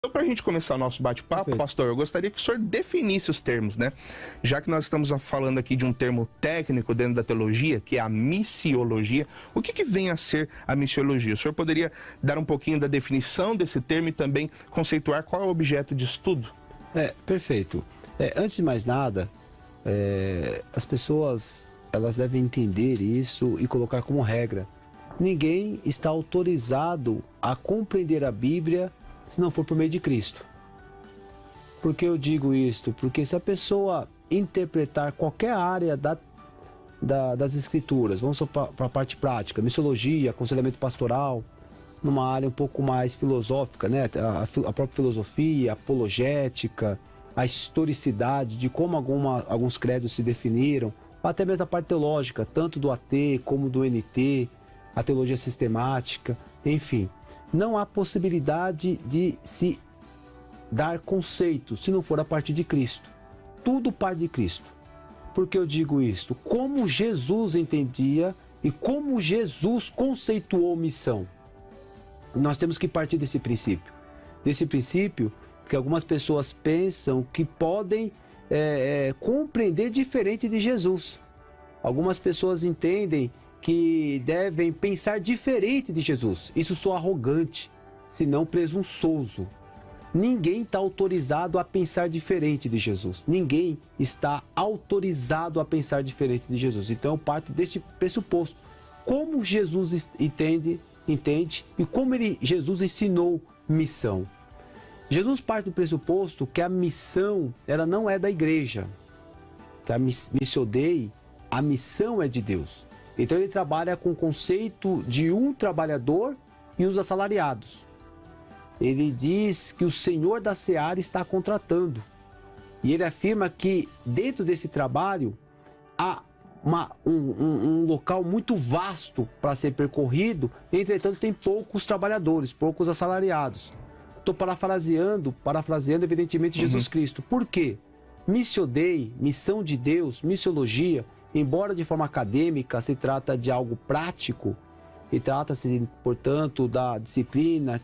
Então, para a gente começar o nosso bate-papo, pastor, eu gostaria que o senhor definisse os termos, né? Já que nós estamos falando aqui de um termo técnico dentro da teologia, que é a missiologia, o que vem a ser a missiologia? O senhor poderia dar um pouquinho da definição desse termo e também conceituar qual é o objeto de estudo? Perfeito. Antes de mais nada, as pessoas elas devem entender isso e colocar como regra. Ninguém está autorizado a compreender a Bíblia se não for por meio de Cristo. Por que eu digo isto? Porque se a pessoa interpretar qualquer área das Escrituras, vamos para a parte prática, missiologia, aconselhamento pastoral, numa área um pouco mais filosófica, né? A própria filosofia, apologética, a historicidade de como alguns credos se definiram, até mesmo a parte teológica, tanto do AT como do NT, a teologia sistemática, enfim. Não há possibilidade de se dar conceito se não for a partir de Cristo. Tudo parte de Cristo. Por que eu digo isto? Como Jesus entendia e como Jesus conceituou missão. Nós temos que partir desse princípio. Desse princípio que algumas pessoas pensam que podem compreender diferente de Jesus. Algumas pessoas entendem que devem pensar diferente de Jesus. Isso soa arrogante, senão presunçoso. Ninguém está autorizado a pensar diferente de Jesus. Ninguém está autorizado a pensar diferente de Jesus. Então eu parto desse pressuposto. Como Jesus entende e como Jesus ensinou missão. Jesus parte do pressuposto que a missão ela não é da igreja. Que a Missio Dei, a missão é de Deus. Então ele trabalha com o conceito de um trabalhador e os assalariados. Ele diz que o Senhor da Seara está contratando. E ele afirma que dentro desse trabalho há um local muito vasto para ser percorrido, entretanto tem poucos trabalhadores, poucos assalariados. Estou parafraseando evidentemente Jesus Cristo. Por quê? Missio Dei, missão de Deus, missiologia, embora de forma acadêmica se trata de algo prático, e trata-se, portanto, da disciplina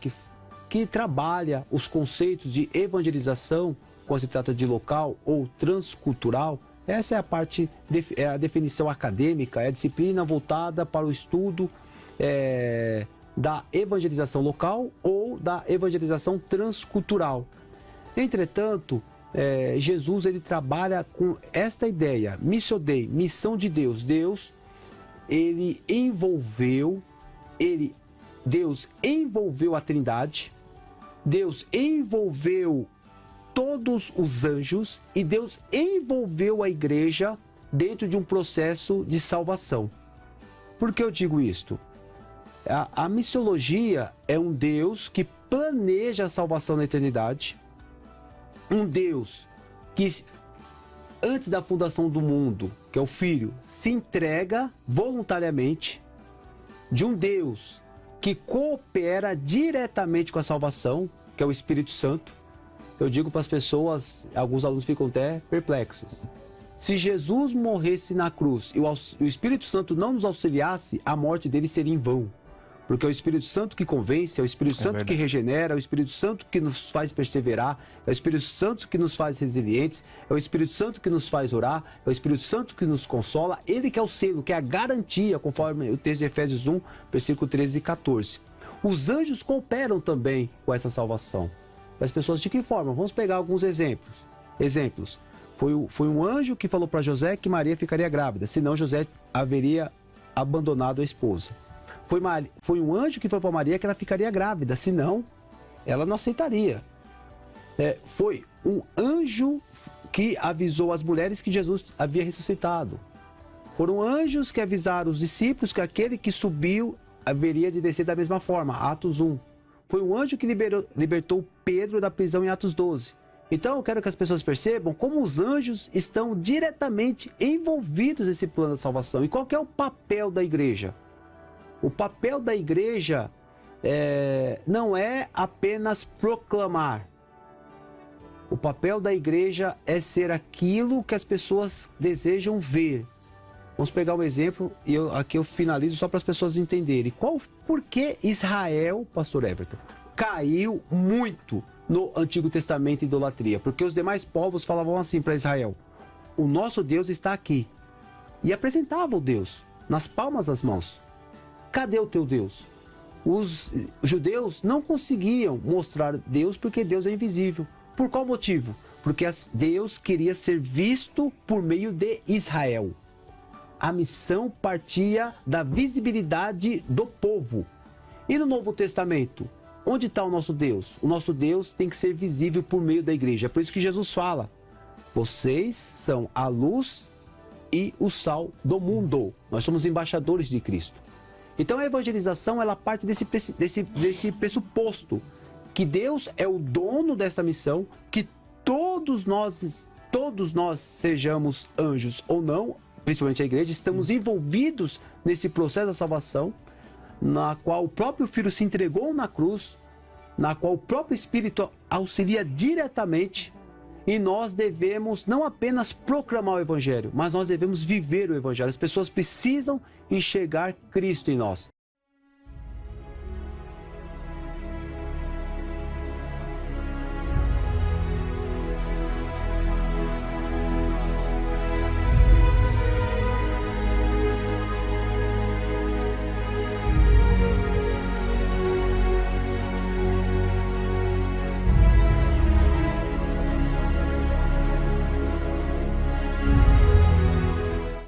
que trabalha os conceitos de evangelização, quando se trata de local ou transcultural. Essa é a parte, é a definição acadêmica, é a disciplina voltada para o estudo da evangelização local ou da evangelização transcultural. Entretanto, Jesus ele trabalha com esta ideia, Missio Dei, missão de Deus. Deus envolveu a Trindade, Deus envolveu todos os anjos e Deus envolveu a igreja dentro de um processo de salvação. Por que eu digo isto? A missiologia é um Deus que planeja a salvação na eternidade, um Deus que antes da fundação do mundo, que é o Filho, se entrega voluntariamente, de um Deus que coopera diretamente com a salvação, que é o Espírito Santo. Eu digo para as pessoas, alguns alunos ficam até perplexos. Se Jesus morresse na cruz e o Espírito Santo não nos auxiliasse, a morte dele seria em vão. Porque é o Espírito Santo que convence, é o Espírito Santo que regenera, é o Espírito Santo que nos faz perseverar, é o Espírito Santo que nos faz resilientes, é o Espírito Santo que nos faz orar, é o Espírito Santo que nos consola, ele que é o selo, que é a garantia, conforme o texto de Efésios 1, versículo 13 e 14. Os anjos cooperam também com essa salvação. As pessoas de que forma? Vamos pegar alguns exemplos. Foi um anjo que falou para José que Maria ficaria grávida, senão José haveria abandonado a esposa. Foi um anjo que falou para Maria que ela ficaria grávida, senão ela não aceitaria. Foi um anjo que avisou as mulheres que Jesus havia ressuscitado. Foram anjos que avisaram os discípulos que aquele que subiu haveria de descer da mesma forma, Atos 1. Foi um anjo que libertou Pedro da prisão em Atos 12. Então eu quero que as pessoas percebam como os anjos estão diretamente envolvidos nesse plano da salvação. E qual que é o papel da igreja? O papel da igreja não é apenas proclamar. O papel da igreja é ser aquilo que as pessoas desejam ver. Vamos pegar um exemplo e aqui eu finalizo só para as pessoas entenderem. Por que Israel, pastor Everton, caiu muito no Antigo Testamento idolatria? Porque os demais povos falavam assim para Israel: o nosso Deus está aqui. E apresentavam o Deus nas palmas das mãos. Cadê o teu Deus? Os judeus não conseguiam mostrar Deus porque Deus é invisível. Por qual motivo? Porque Deus queria ser visto por meio de Israel. A missão partia da visibilidade do povo. E no Novo Testamento, onde está o nosso Deus? O nosso Deus tem que ser visível por meio da igreja. É por isso que Jesus fala: vocês são a luz e o sal do mundo. Nós somos embaixadores de Cristo. Então a evangelização, ela parte desse pressuposto, que Deus é o dono dessa missão, que todos nós sejamos anjos ou não, principalmente a igreja, estamos envolvidos nesse processo da salvação, na qual o próprio Filho se entregou na cruz, na qual o próprio Espírito auxilia diretamente, e nós devemos não apenas proclamar o Evangelho, mas nós devemos viver o Evangelho. As pessoas precisam enxergar Cristo em nós.